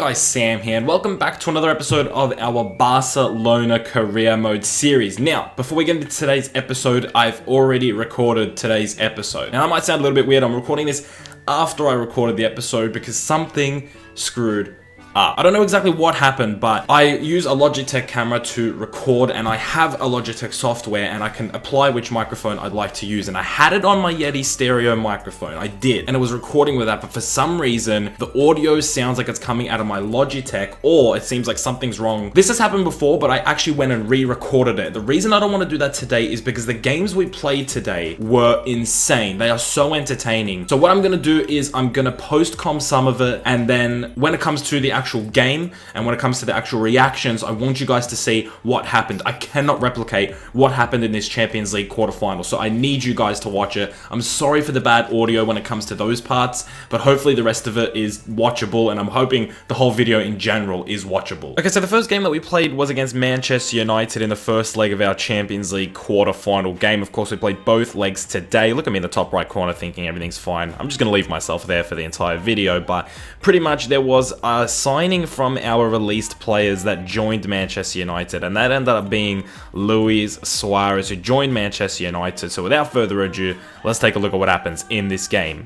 guys, Sam here, and welcome back to another episode of our Barcelona Career Mode series. Now, before we get into today's episode, I've already recorded today's episode. Now, that might sound a little bit weird. I'm recording this after I recorded the episode because something screwed up. I don't know exactly what happened, but I use a Logitech camera to record, and I have a Logitech software, and I can apply which microphone I'd like to use. And I had it on my Yeti stereo microphone. I did, and it was recording with that, but for some reason, the audio sounds like it's coming out of my Logitech, or it seems like something's wrong. This has happened before, but I actually went and re-recorded it. The reason I don't want to do that today is because the games we played today were insane. They are so entertaining. So what I'm going to do is I'm going to post-com some of it, and then when it comes to the actual game and when it comes to the actual reactions, I want you guys to see what happened. I cannot replicate what happened in this Champions League quarterfinal, so I need you guys to watch it. I'm sorry for the bad audio when it comes to those parts, but hopefully the rest of it is watchable, and I'm hoping the whole video in general is watchable. Okay, so the first game that we played was against Manchester United in the first leg of our Champions League quarterfinal game. Of course, we played both legs today. Look at me in the top right corner thinking everything's fine. I'm just going to leave myself there for the entire video, but pretty much there was a signing from our released players that joined Manchester United, and that ended up being Luis Suarez, who joined Manchester United. So without further ado, let's take a look at what happens in this game.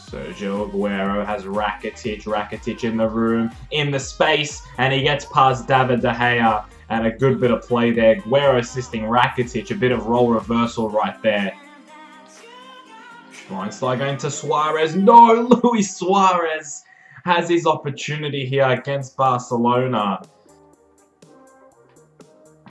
Sergio Aguero has Rakitic in the room, in the space, and he gets past David De Gea, and a good bit of play there. Aguero assisting Rakitic, a bit of role reversal right there. Schweinsteiger going to Suarez. No, Luis Suarez has his opportunity here against Barcelona.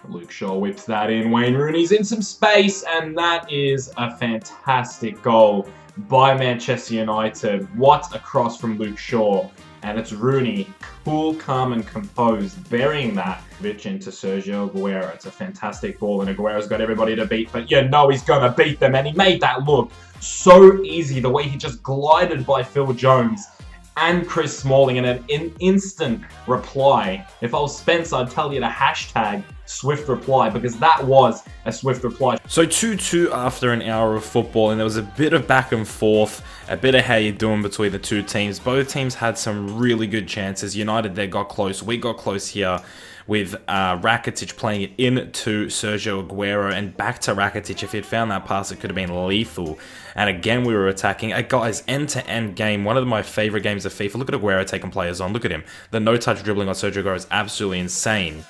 Luke Shaw whips that in. Wayne Rooney's in some space, and that is a fantastic goal by Manchester United. What a cross from Luke Shaw. And it's Rooney, cool, calm, and composed, burying that bitch into Sergio Aguero. It's a fantastic ball, and Aguero's got everybody to beat, but you know he's going to beat them, and he made that look so easy, the way he just glided by Phil Jones and Chris Smalling in an instant reply. If I was Spencer, I'd tell you to hashtag swift reply, because that was a swift reply. So 2-2 after an hour of football, and there was a bit of back and forth, a bit of how you doing between the two teams. Both teams had some really good chances. United there got close. We got close here with Rakitic playing it into Sergio Aguero, and back to Rakitic. If he'd found that pass, it could have been lethal. And again, we were attacking. Guys, end-to-end game. One of my favorite games of FIFA. Look at Aguero taking players on. Look at him. The no-touch dribbling on Sergio Aguero is absolutely insane.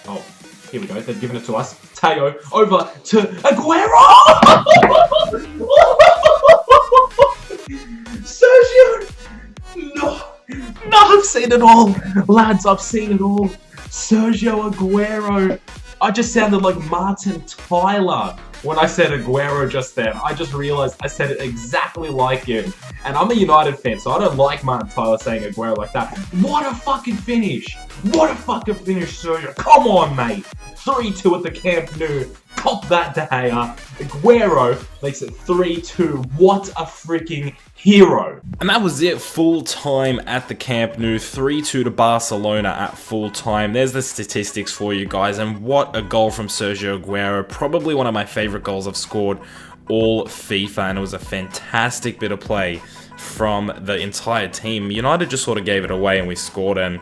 Oh, here we go. They've given it to us. Teo over to Aguero! Sergio! No! No, I've seen it all! Lads, I've seen it all! Sergio Aguero! I just sounded like Martin Tyler when I said Aguero just then. I just realized I said it exactly like him. And I'm a United fan, so I don't like Martin Tyler saying Aguero like that. What a fucking finish! What a fucking finish, Sergio! Come on, mate! 3-2 at the Camp Nou. Cop that, De Gea. Aguero makes it 3-2. What a freaking hero. And that was it, full time at the Camp Nou, 3-2 to Barcelona at full time. There's the statistics for you guys, and what a goal from Sergio Aguero. Probably one of my favorite goals I've scored all FIFA, and it was a fantastic bit of play from the entire team. United just sort of gave it away and we scored, and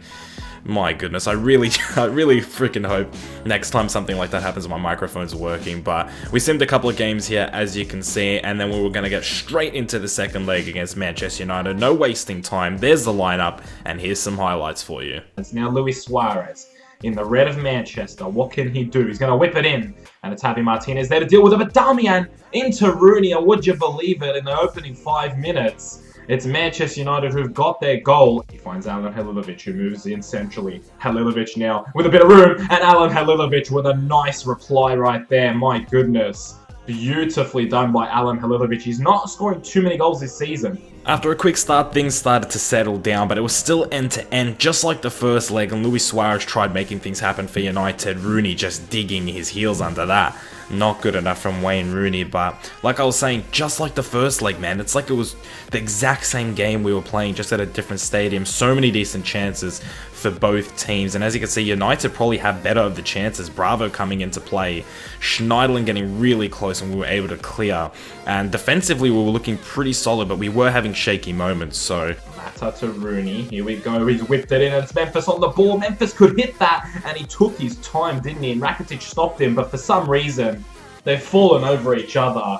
my goodness, I really freaking hope next time something like that happens, my microphone's working. But we simmed a couple of games here, as you can see, and then we were going to get straight into the second leg against Manchester United. No wasting time. There's the lineup, and here's some highlights for you. It's now Luis Suarez in the red of Manchester. What can he do? He's going to whip it in, and it's Javi Martinez there to deal with it. But Damian into Rooney, and would you believe it, in the opening 5 minutes, it's Manchester United who've got their goal. He finds Alen Halilovic, who moves in centrally. Halilovic now with a bit of room, and Alen Halilovic with a nice reply right there. My goodness. Beautifully done by Alen Halilovic. He's not scoring too many goals this season. After a quick start, things started to settle down, but it was still end-to-end, just like the first leg, and Luis Suarez tried making things happen for United. Rooney just digging his heels under that. Not good enough from Wayne Rooney, but like I was saying, just like the first leg, man, it's like it was the exact same game we were playing, just at a different stadium. So many decent chances for both teams, and as you can see, United probably have better of the chances. Bravo coming into play, Schneiderlin getting really close, and we were able to clear. And defensively, we were looking pretty solid, but we were having having shaky moments, so... Mata to Rooney. Here we go. He's whipped it in. It's Memphis on the ball. Memphis could hit that, and he took his time, didn't he? And Rakitic stopped him, but for some reason, they've fallen over each other.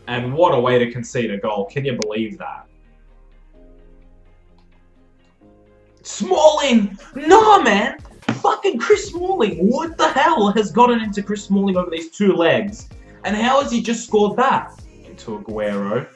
And what a way to concede a goal. Can you believe that? Smalling! Nah, man! Fucking Chris Smalling! What the hell has gotten into Chris Smalling over these two legs? And how has he just scored that? Into Aguero.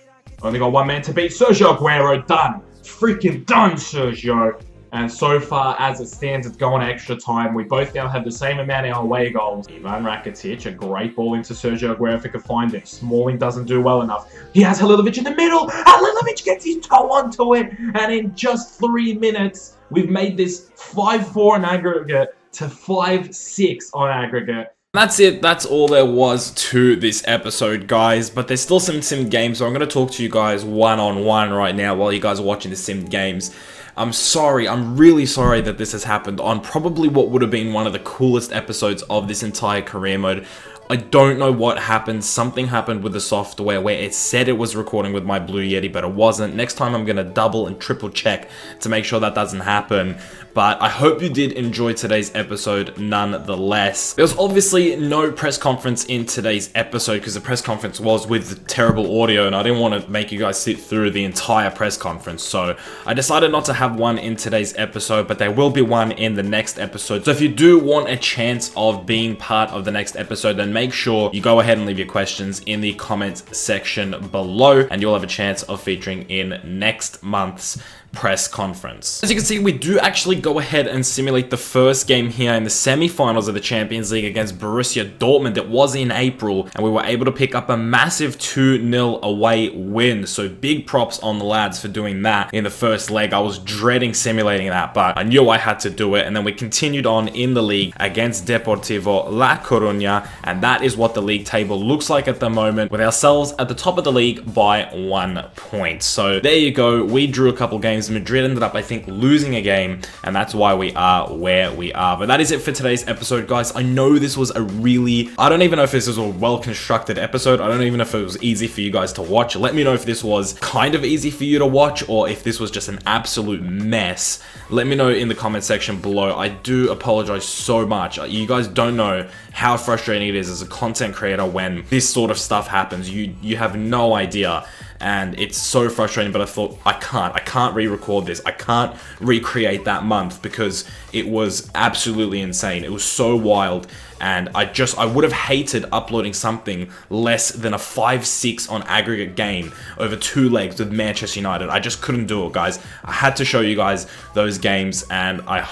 Only got one man to beat. Sergio Aguero, done! Freaking done, Sergio! And so far, as it stands, it's going extra time. We both now have the same amount of away goals. Ivan Rakitic, a great ball into Sergio Aguero if he could find him. Smalling doesn't do well enough. He has Halilovic in the middle. Halilovic gets his toe onto it. And in just 3 minutes, we've made this 5-4 on aggregate to 5-6 on aggregate. That's it. That's all there was to this episode, guys. But there's still some sim games, so I'm going to talk to you guys one-on-one right now while you guys are watching the sim games. I'm sorry, I'm really sorry that this has happened on probably what would have been one of the coolest episodes of this entire career mode. I don't know what happened. Something happened with the software where it said it was recording with my Blue Yeti, but it wasn't. Next time I'm going to double and triple check to make sure that doesn't happen. But I hope you did enjoy today's episode nonetheless. There was obviously no press conference in today's episode because the press conference was with terrible audio and I didn't want to make you guys sit through the entire press conference. So I decided not to have one in today's episode, but there will be one in the next episode. So if you do want a chance of being part of the next episode, then make sure you go ahead and leave your questions in the comments section below and you'll have a chance of featuring in next month's press conference. As you can see, we do actually go ahead and simulate the first game here in the semi-finals of the Champions League against Borussia Dortmund. It was in April and we were able to pick up a massive 2-0 away win. So big props on the lads for doing that in the first leg. I was dreading simulating that, but I knew I had to do it. And then we continued on in the league against Deportivo La Coruña. And that is what the league table looks like at the moment, with ourselves at the top of the league by 1 point. So there you go. We drew a couple games. Madrid ended up, I think, losing a game, and that's why we are where we are. But that is it for today's episode, guys. I know this was a really... I don't even know if this was a well-constructed episode. I don't even know if it was easy for you guys to watch. Let me know if this was kind of easy for you to watch, or if this was just an absolute mess. Let me know in the comment section below. I do apologize so much. You guys don't know how frustrating it is as a content creator when this sort of stuff happens. You have no idea. And it's so frustrating, but I thought, I can't re-record this. I can't recreate that month because it was absolutely insane. It was so wild. And I would have hated uploading something less than a 5-6 on aggregate game over 2 legs with Manchester United. I just couldn't do it, guys. I had to show you guys those games, and I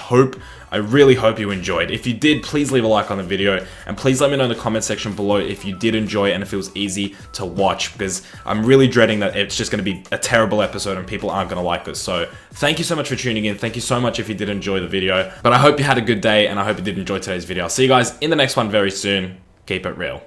really hope you enjoyed. If you did, please leave a like on the video, and please let me know in the comment section below if you did enjoy it and if it was easy to watch, because I'm really dreading that it's just going to be a terrible episode and people aren't going to like this. So thank you so much for tuning in. Thank you so much if you did enjoy the video, but I hope you had a good day and I hope you did enjoy today's video. I'll see you guys in the next one very soon. Keep it real.